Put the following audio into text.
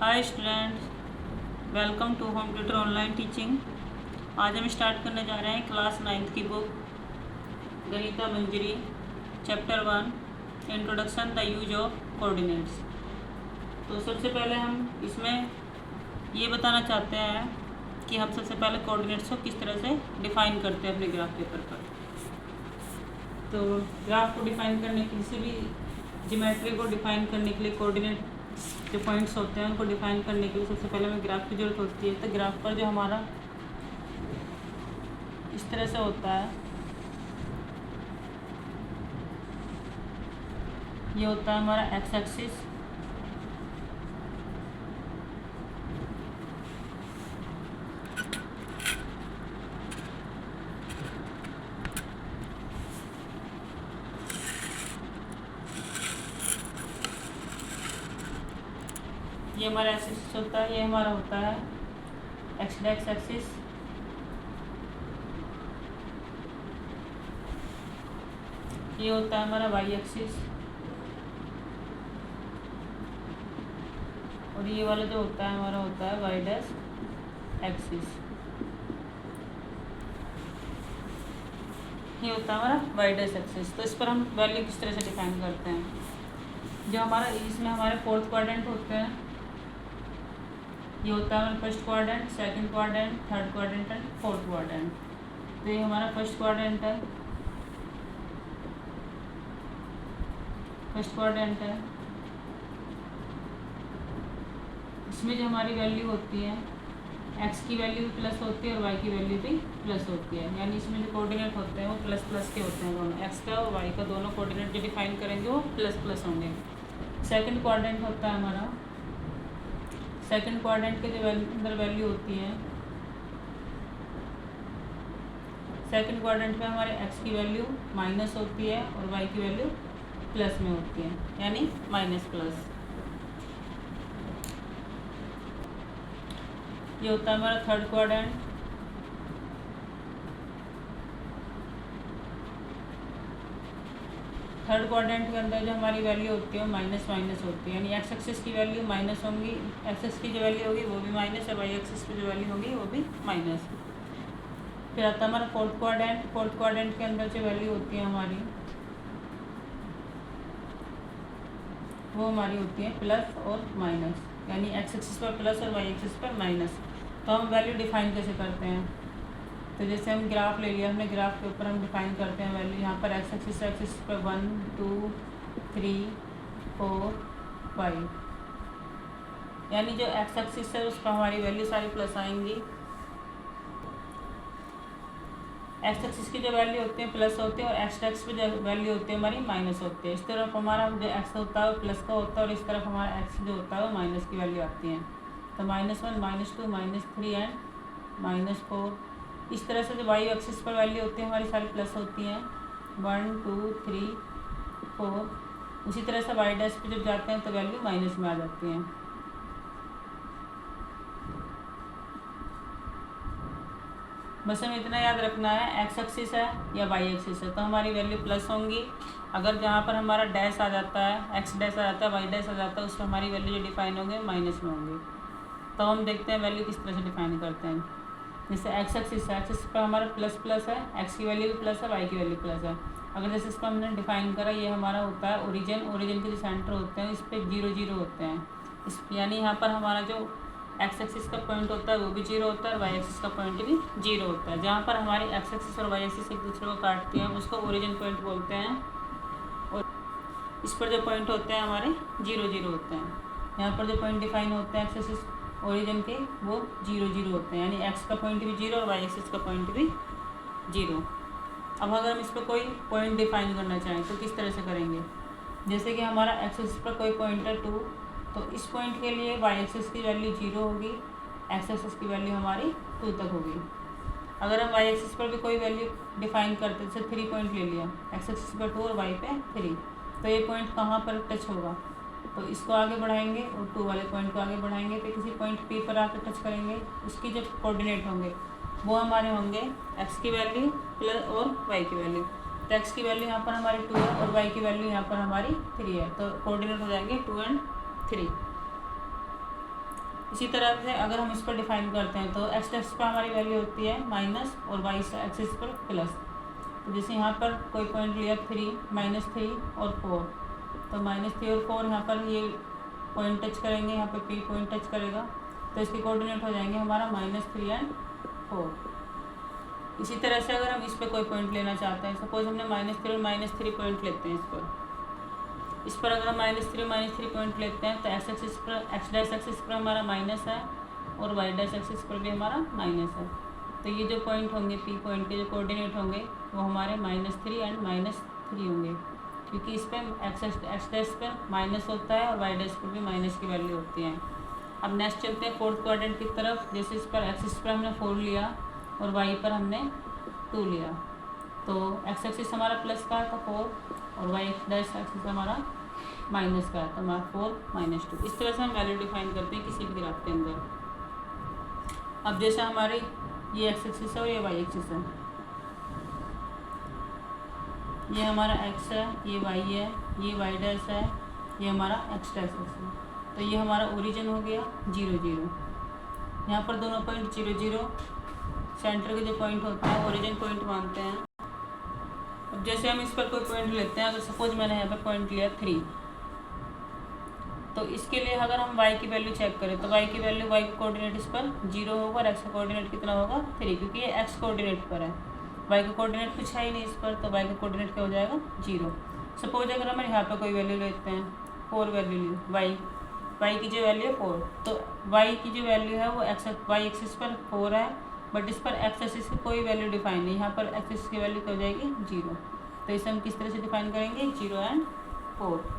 Hi students, welcome to home tutor online teaching. आज हम start करने जा रहे हैं क्लास 9th की book Ganita Manjari chapter 1 introduction the use of coordinates. तो सबसे पहले हम इसमें ये बताना चाहते हैं कि हम सबसे पहले कोऑर्डिनेट्स को किस तरह से डिफ़ाइन करते हैं अपने ग्राफ पेपर पर। तो ग्राफ को डिफ़ाइन करने के किसी भी ज्योमेट्री को डिफ़ाइन करने के लिए कोऑर्डिनेट जो पॉइंट्स होते हैं उनको डिफाइन करने के लिए सबसे पहले हमें ग्राफ की ज़रूरत होती है। तो ग्राफ पर जो हमारा इस तरह से होता है, ये होता है हमारा एक्स एक्सिस, ये हमारा एक्सिस होता है, ये हमारा होता है एक्स एक्स एक्सिस, ये होता है हमारा वाई एक्सिस, और ये वाला जो होता है हमारा होता है वाई डैश एक्सिस। ये होता है हमारा वाई डैश एक्सिस। तो इस पर हम वैल्यू किस तरह से डिफाइन करते हैं। जो हमारा इसमें हमारे फोर्थ क्वाड्रेंट होते हैं, ये होता है हमारा first quadrant, second quadrant, third quadrant and fourth quadrant. तो ये हमारा फर्स्ट क्वाड्रेंट है, फर्स्ट क्वाड्रेंट है। इसमें जो हमारी वैल्यू होती है, एक्स की वैल्यू भी प्लस होती है और वाई की वैल्यू भी प्लस होती है। यानी इसमें जो कोऑर्डिनेट होते हैं वो प्लस प्लस के होते हैं, दोनों एक्स का और वाई का दोनों कोऑर्डिनेट जो डिफाइन करेंगे वो प्लस प्लस होंगे। सेकंड क्वाड्रेंट होता है हमारा, सेकंड क्वाड्रेंट के जो अंदर वैल्यू होती है, सेकंड क्वाड्रेंट में हमारे एक्स की वैल्यू माइनस होती है और वाई की वैल्यू प्लस में होती है, यानी माइनस प्लस। ये होता है हमारा थर्ड क्वाड्रेंट, थर्ड क्वाड्रेंट के अंदर जो हमारी वैल्यू होती है वो माइनस माइनस होती है, यानी एक्स एक्सिस की वैल्यू माइनस होंगी, एक्सिस की जो वैल्यू होगी वो भी माइनस और वाई एक्सिस की जो वैल्यू होगी वो भी माइनस। फिर आता है हमारा फोर्थ क्वाड्रेंट, फोर्थ क्वाड्रेंट के अंदर जो वैल्यू होती है हमारी वो हमारी होती है प्लस और माइनस, यानी एक्स एक्सिस पर प्लस और वाई एक्सिस पर माइनस। तो हम वैल्यू डिफाइन कैसे करते हैं। तो जैसे हम ग्राफ ले लिया, हमने ग्राफ के ऊपर हम डिफाइन करते हैं वैल्यू। यहाँ पर एक्स एक्सिस पर 1 2 3 4 5, यानी जो एक्स एक्सिस है उस पर हमारी वैल्यू सारी प्लस आएंगी। एक्स एक्सिस की जो वैल्यू होती है प्लस होती है और एक्स एक्स पे जो वैल्यू होती है हमारी माइनस होती है। इस तरफ हमारा जो एक्स होता है वो प्लस का होता है और इस तरफ हमारा एक्स जो होता है वो माइनस की वैल्यू आती है। तो -1 -2 -3 एंड -4। इस तरह से जो वाई एक्सिस पर वैल्यू होती है हमारी सारी प्लस होती हैं, 1 2 3 4। उसी तरह से वाई डैश पे जब जाते हैं तो वैल्यू माइनस में आ जाती हैं। बस हमें इतना याद रखना है एक्स एक्सिस है या वाई एक्सिस है तो हमारी वैल्यू प्लस होंगी। अगर जहाँ पर हमारा डैश आ जाता है, एक्स डैश आ जाता है, वाई डैश आ जाता है, उस पर हमारी वैल्यू जो डिफाइन होंगे माइनस में होंगे। तो हम देखते हैं वैल्यू किस तरह से डिफाइन करते हैं। जैसे एक्स एक्सिस है, एक्सिस पर हमारा प्लस प्लस है, एक्स की वैल्यू भी प्लस है, वाई की वैल्यू प्लस है। अगर जैसे इस पर हमने डिफाइन करा, ये हमारा होता है ओरिजिन, ओरिजिन के जो सेंटर होते हैं इस पर 0 0 होते हैं। इस यानी यहाँ पर हमारा जो एक्स एक्सिस का पॉइंट होता है वो भी 0 होता है और वाई एक्सिस का पॉइंट भी 0 होता है। जहाँ पर हमारी एक्स एक्सिस और वाई एक्सिस एक दूसरे को काटती हैं उसको ओरिजिन पॉइंट बोलते हैं, और इस पर जो पॉइंट होते हैं हमारे 0 0 होते हैं। यहाँ पर जो पॉइंट डिफाइन होते हैं एक्स एक्सिस ओरिजिन के वो 0 0 होते हैं, यानी एक्स का पॉइंट भी 0 और वाई एक्सिस का पॉइंट भी 0। अब अगर हम इस पर कोई पॉइंट डिफाइन करना चाहें तो किस तरह से करेंगे। जैसे कि हमारा एक्स एक्सिस पर कोई पॉइंट है 2, तो इस पॉइंट के लिए वाई एक्सिस की वैल्यू 0 होगी, एक्स एक्सिस की वैल्यू हमारी 2 तक होगी। अगर हम वाई एक्सिस पर भी कोई वैल्यू डिफाइन करते, जैसे 3 पॉइंट ले लिया, एक्स एक्सिस पर 2 और वाई पे 3, तो ये पॉइंट कहाँ पर टच होगा, तो इसको आगे बढ़ाएंगे और 2 वाले पॉइंट को आगे बढ़ाएंगे तो किसी पॉइंट P पर आकर टच करेंगे। उसकी जो कोऑर्डिनेट होंगे वो हमारे होंगे एक्स की वैल्यू प्लस और वाई की वैल्यू। तो एक्स की वैल्यू यहाँ पर हमारी 2 है और वाई की वैल्यू यहाँ पर हमारी 3 है, तो कोऑर्डिनेट हो जाएंगे 2 और 3। इसी तरह से अगर हम इस पर डिफाइन करते हैं तो एक्स एक्सिस पर हमारी वैल्यू होती है माइनस और वाई एक्सिस पर प्लस। तो जैसे यहाँ पर कोई पॉइंट लिया 3, -3 और 4, तो -3 और 4 यहाँ पर ये पॉइंट टच करेंगे, यहाँ पर पी पॉइंट टच करेगा, तो इसके कोऑर्डिनेट हो जाएंगे हमारा -3 एंड 4। इसी तरह से अगर हम इस पर कोई पॉइंट लेना चाहते हैं, सपोज हमने -3 और -3 पॉइंट लेते हैं इस पर अगर हम -3 पॉइंट लेते हैं तो एक्स एक्सिस पर एक्स डैश एक्सिस पर हमारा माइनस है और वाई डैश एक्सिस पर भी हमारा माइनस है। तो ये जो पॉइंट होंगे पी पॉइंट के जो कोऑर्डिनेट होंगे वो हमारे -3 एंड -3 होंगे, क्योंकि इस पर एक्स डैश पर माइनस होता है और वाई डैश पर भी माइनस की वैल्यू होती है। अब नेक्स्ट चलते हैं फोर्थ क्वाड्रेंट की तरफ। जैसे इस पर एक्सिस पर हमने 4 लिया और वाई पर हमने 2 लिया, तो एक्स एक्सिस हमारा प्लस का है तो 4 और वाई डैश एक्सिस हमारा माइनस का है तो हमारा 4 -2। इस तरह से हम वैल्यू डिफाइन करते हैं किसी भी ग्राफ के अंदर। अब जैसे हमारे ये एक्स एक्सिस है और ये वाई एक्सिस है, ये हमारा एक्स है, ये वाई है, ये वाई डैश है, ये हमारा एक्स डैश है। तो ये हमारा ओरिजिन हो गया 0 0। यहाँ पर दोनों पॉइंट 0 0 सेंटर के जो पॉइंट होते हैं ओरिजिन पॉइंट मानते हैं। अब जैसे हम इस पर कोई पॉइंट लेते हैं, अगर सपोज मैंने यहाँ पर पॉइंट लिया 3, तो इसके लिए अगर हम y की वैल्यू चेक करें तो y की वैल्यू y का कोऑर्डिनेट इस पर 0 होगा और x का कोऑर्डिनेट कितना होगा 3, क्योंकि ये x कोऑर्डिनेट पर है, y का कोऑर्डिनेट कुछ है ही नहीं इस पर, तो y का कोऑर्डिनेट क्या हो जाएगा 0। सपोज अगर हम यहाँ पर कोई वैल्यू लेते हैं 4 वैल्यू ली y की जो वैल्यू है 4, तो y की जो वैल्यू है वो y एक्सिस पर 4 है, बट इस पर x एक्सिस की कोई वैल्यू डिफाइन नहीं, यहाँ पर x एक्सिस की वैल्यू क्या हो जाएगी 0। तो इसे हम किस तरह से डिफाइन करेंगे 0 एंड 4।